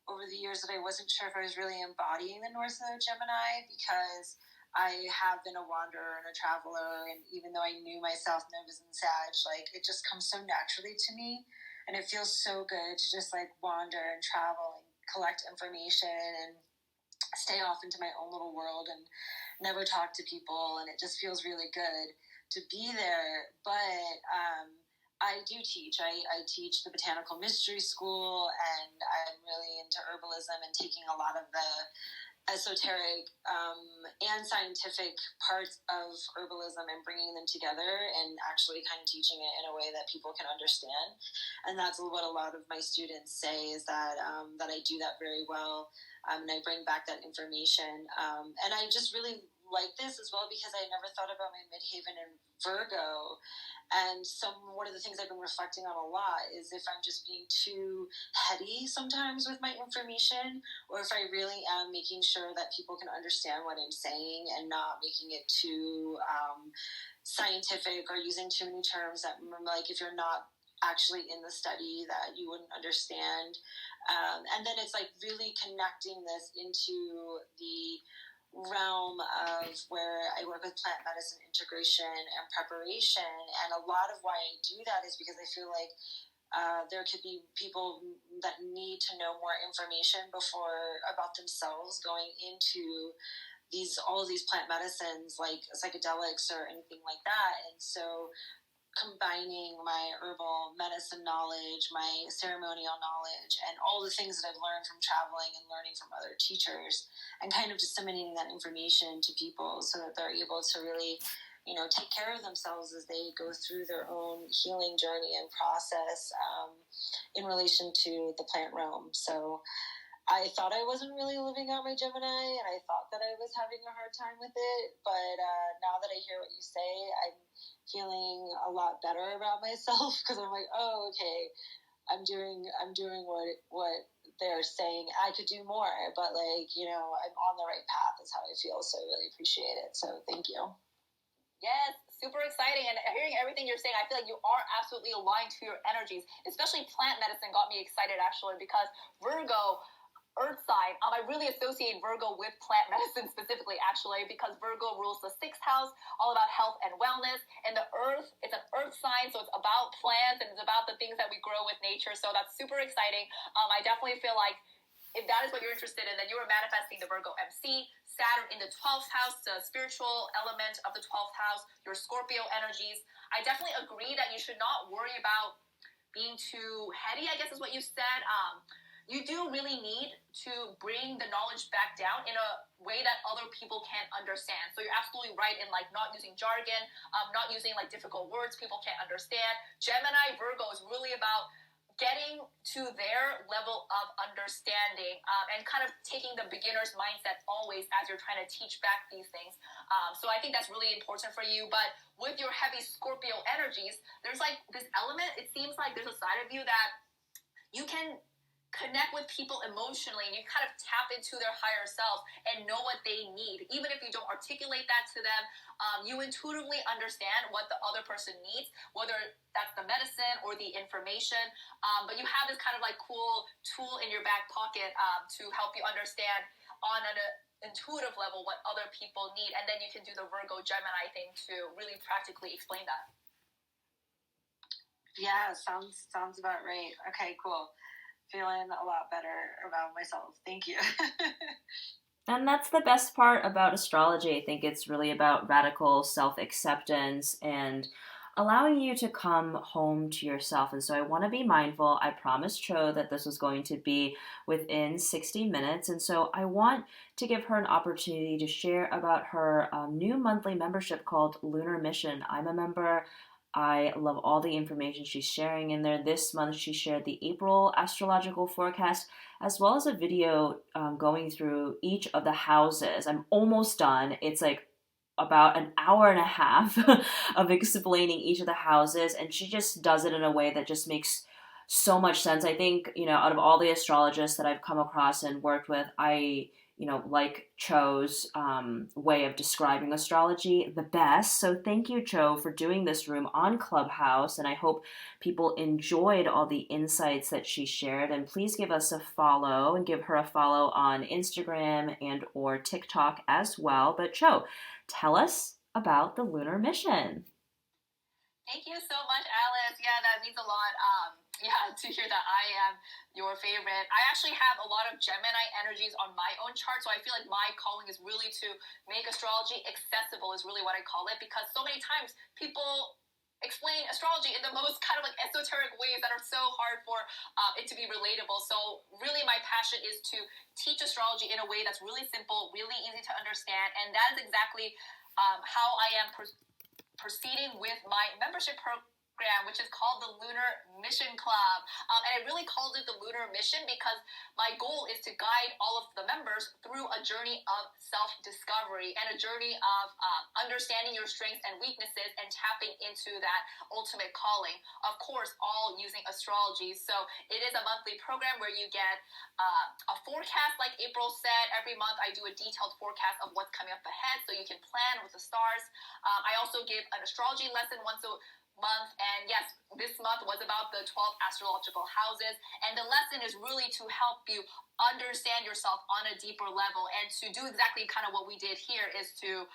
over the years that I wasn't sure if I was really embodying the North Node Gemini, because I have been a wanderer and a traveler, and even though I knew my South Node was in Sag, it just comes so naturally to me, and it feels so good to just wander and travel and collect information and stay off into my own little world and never talk to people, and it just feels really good to be there. But I do teach. I teach the Botanical Mystery School, and I'm really into herbalism and taking a lot of the esoteric and scientific parts of herbalism and bringing them together and actually kind of teaching it in a way that people can understand. And that's what a lot of my students say, is that that I do that very well, and I bring back that information. And I just really like this as well, because I never thought about my midhaven in Virgo. And one of the things I've been reflecting on a lot is if I'm just being too heady sometimes with my information, or if I really am making sure that people can understand what I'm saying and not making it too scientific or using too many terms that, if you're not actually in the study, that you wouldn't understand. And then it's really connecting this into the realm of where I work with plant medicine integration and preparation. And a lot of why I do that is because I feel like there could be people that need to know more information about themselves going into all of these plant medicines, like psychedelics or anything like that. And so combining my herbal medicine knowledge, my ceremonial knowledge, and all the things that I've learned from traveling and learning from other teachers, and kind of disseminating that information to people so that they're able to really, take care of themselves as they go through their own healing journey and process in relation to the plant realm. So I thought I wasn't really living out my Gemini, and I thought that I was having a hard time with it. But now that I hear what you say, I'm feeling a lot better about myself, because I'm like, oh, okay, I'm doing what they're saying. I could do more, but I'm on the right path is how I feel. So I really appreciate it. So thank you. Yes, super exciting. And hearing everything you're saying, I feel like you are absolutely aligned to your energies. Especially plant medicine got me excited, actually, because Virgo, Earth sign, I really associate Virgo with plant medicine specifically, actually, because Virgo rules the 6th house, all about health and wellness. And the Earth, it's an Earth sign, so it's about plants and it's about the things that we grow with nature. So that's super exciting. I definitely feel like if that is what you're interested in, then you are manifesting the Virgo MC, Saturn in the 12th house, the spiritual element of the 12th house, your Scorpio energies. I definitely agree that you should not worry about being too heady, I guess is what you said. You do really need to bring the knowledge back down in a way that other people can't understand. So you're absolutely right in not using jargon, not using difficult words people can't understand. Gemini, Virgo is really about getting to their level of understanding and kind of taking the beginner's mindset always as you're trying to teach back these things. So I think that's really important for you. But with your heavy Scorpio energies, there's this element, it seems like there's a side of you that you can connect with people emotionally, and you kind of tap into their higher self and know what they need. Even if you don't articulate that to them, you intuitively understand what the other person needs, whether that's the medicine or the information. But you have this kind of cool tool in your back pocket to help you understand on an intuitive level what other people need. And then you can do the Virgo Gemini thing to really practically explain that. Yeah, sounds about right. Okay, cool. Feeling a lot better about myself. Thank you. And that's the best part about astrology. I think it's really about radical self-acceptance and allowing you to come home to yourself. And so I want to be mindful. I promised Cho that this was going to be within 60 minutes. And so I want to give her an opportunity to share about her new monthly membership called Lunar Mission. I'm a member. I love all the information she's sharing in there. This month, she shared the April astrological forecast as well as a video going through each of the houses. I'm almost done. It's like about an hour and a half of explaining each of the houses, and she just does it in a way that just makes so much sense. I think, out of all the astrologists that I've come across and worked with, I like Cho's way of describing astrology the best. So thank you, Cho, for doing this room on Clubhouse. And I hope people enjoyed all the insights that she shared. And please give us a follow and give her a follow on Instagram and or TikTok as well. But Cho, tell us about the Lunar Mission. Thank you so much, Alice. Yeah, that means a lot. To hear that I am your favorite. I actually have a lot of Gemini energies on my own chart, so I feel like my calling is really to make astrology accessible, is really what I call it, because so many times people explain astrology in the most kind of like esoteric ways that are so hard for it to be relatable. So really my passion is to teach astrology in a way that's really simple, really easy to understand, and that is exactly how I am proceeding with my membership program, which is called the Lunar Mission Club. And I really called it the Lunar Mission because my goal is to guide all of the members through a journey of self-discovery and a journey of understanding your strengths and weaknesses and tapping into that ultimate calling. Of course, all using astrology. So it is a monthly program where you get a forecast, like April said. Every month I do a detailed forecast of what's coming up ahead so you can plan with the stars. I also give an astrology lesson once a month, and yes, this month was about the 12 astrological houses, and the lesson is really to help you understand yourself on a deeper level, and to do exactly kind of what we did here is to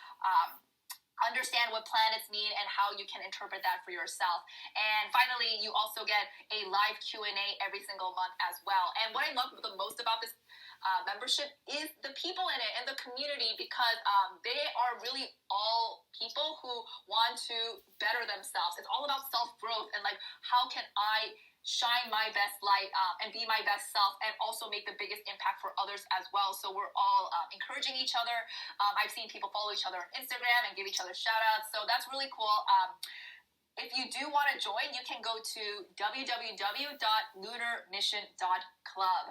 understand what planets mean and how you can interpret that for yourself. And finally, you also get a live Q&A every single month as well. And what I love the most about this membership is the people in it and the community, because they are really all people who want to better themselves. It's all about self-growth and like, how can I shine my best light and be my best self and also make the biggest impact for others as well. So we're all encouraging each other. I've seen people follow each other on Instagram and give each other shout outs. So that's really cool. If you do want to join, you can go to www.lunarmission.club,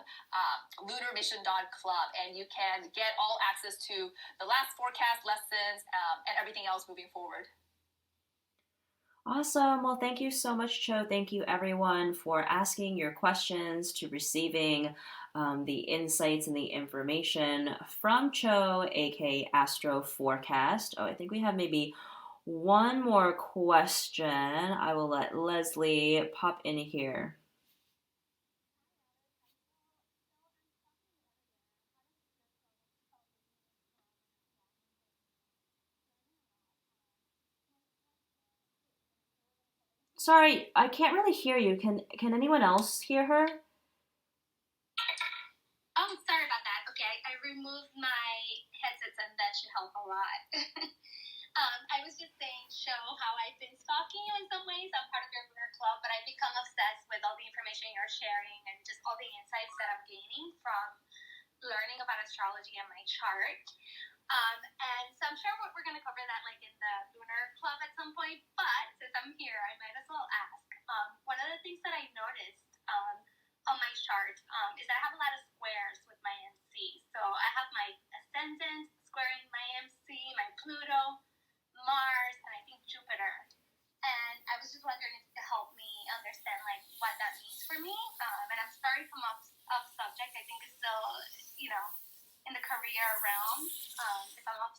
lunarmission.club, and you can get all access to the last forecast, lessons, and everything else moving forward. Awesome. Well, thank you so much, Cho. Thank you, everyone, for asking your questions, to receiving the insights and the information from Cho, aka Astro Forecast. Oh, I think we have maybe one more question. I will let Leslie pop in here. Sorry, I can't really hear you. Can anyone else hear her? Oh, sorry about that. Okay, I removed my headsets and that should help a lot. I was just saying, show how I've been stalking you in some ways. I'm part of your Lunar Club, but I've become obsessed with all the information you're sharing and just all the insights that I'm gaining from learning about astrology and my chart. And so I'm sure we're going to cover that like in the Lunar Club at some point, but since I'm here, I might as well ask. One of the things that I noticed on my chart is that I have a lot of squares with my MC. So I have my ascendant squaring my MC, my Pluto, Mars, and I think Jupiter. And I was just wondering if you could help me understand like what that means for me. And I'm sorry to come off subject. I think it's still, in the career realm. If I'm off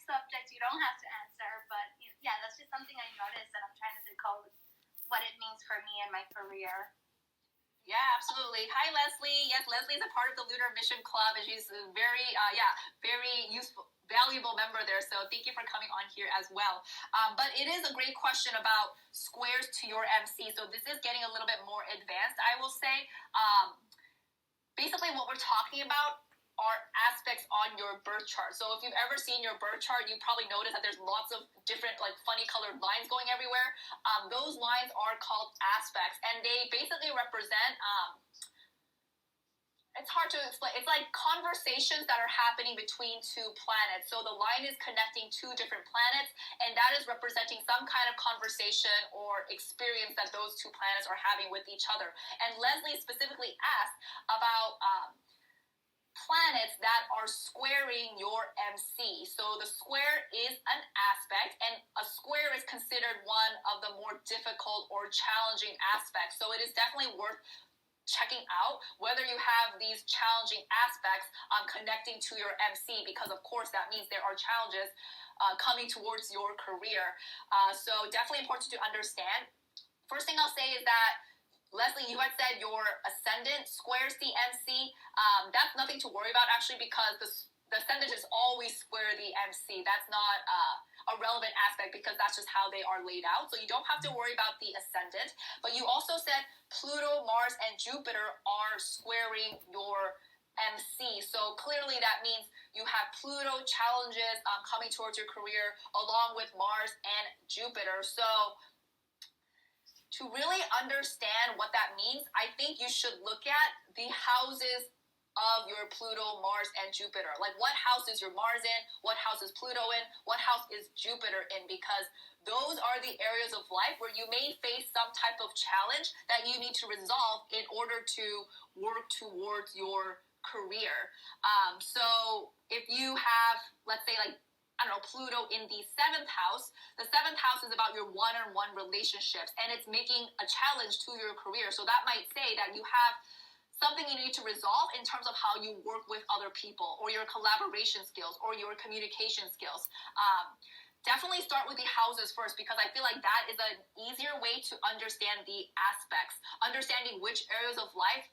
subject, you don't have to answer. But yeah, that's just something I noticed that I'm trying to decode what it means for me in my career. Yeah, absolutely. Hi, Leslie. Yes, Leslie is a part of the Lunar Mission Club, and she's a very, very useful, valuable member there. So thank you for coming on here as well. But it is a great question about squares to your MC. So this is getting a little bit more advanced, I will say. Basically, what we're talking about are aspects on your birth chart. So if you've ever seen your birth chart, you probably noticed that there's lots of different like funny colored lines going everywhere. Those lines are called aspects, and they basically represent it's hard to explain. It's like conversations that are happening between two planets. So the line is connecting two different planets, and that is representing some kind of conversation or experience that those two planets are having with each other. And Leslie specifically asked about planets that are squaring your MC. So the square is an aspect, and a square is considered one of the more difficult or challenging aspects. So it is definitely worth checking out whether you have these challenging aspects connecting to your MC, because of course that means there are challenges coming towards your career. So definitely important to understand. First thing I'll say is that Leslie, you had said your ascendant squares the MC. That's nothing to worry about actually, because the ascendant is always square the MC. That's not a relevant aspect because that's just how they are laid out. So you don't have to worry about the ascendant. But you also said Pluto, Mars, and Jupiter are squaring your MC. So clearly that means you have Pluto challenges coming towards your career along with Mars and Jupiter. So to really understand what that means, I think you should look at the houses of your Pluto, Mars, and Jupiter. Like, what house is your Mars in? What house is Pluto in? What house is Jupiter in? Because those are the areas of life where you may face some type of challenge that you need to resolve in order to work towards your career. So if you have, let's say, like, I don't know, Pluto in the 7th house. The 7th house is about your one-on-one relationships, and it's making a challenge to your career. So that might say that you have something you need to resolve in terms of how you work with other people, or your collaboration skills, or your communication skills. Definitely start with the houses first, because I feel like that is an easier way to understand the aspects, understanding which areas of life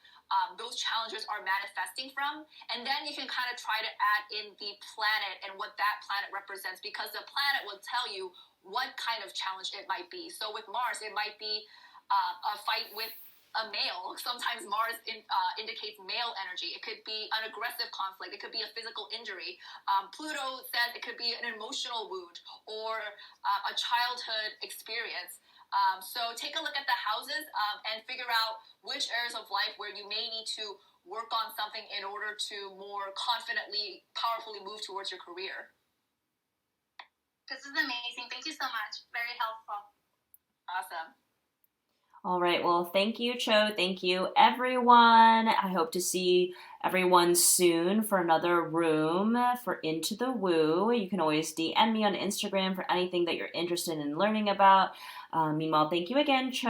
those challenges are manifesting from. And then you can kind of try to add in the planet and what that planet represents, because the planet will tell you what kind of challenge it might be. So with Mars, it might be a fight with a male. Sometimes Mars indicates male energy. It could be an aggressive conflict. It could be a physical injury. Pluto says it could be an emotional wound or a childhood experience. So take a look at the houses and figure out which areas of life where you may need to work on something in order to more confidently, powerfully move towards your career. This is amazing. Thank you so much. Very helpful. Awesome. All right. Well, thank you, Cho. Thank you, everyone. I hope to see everyone soon for another room for Into the Woo. You can always DM me on Instagram for anything that you're interested in learning about. Meanwhile, thank you again, Cho.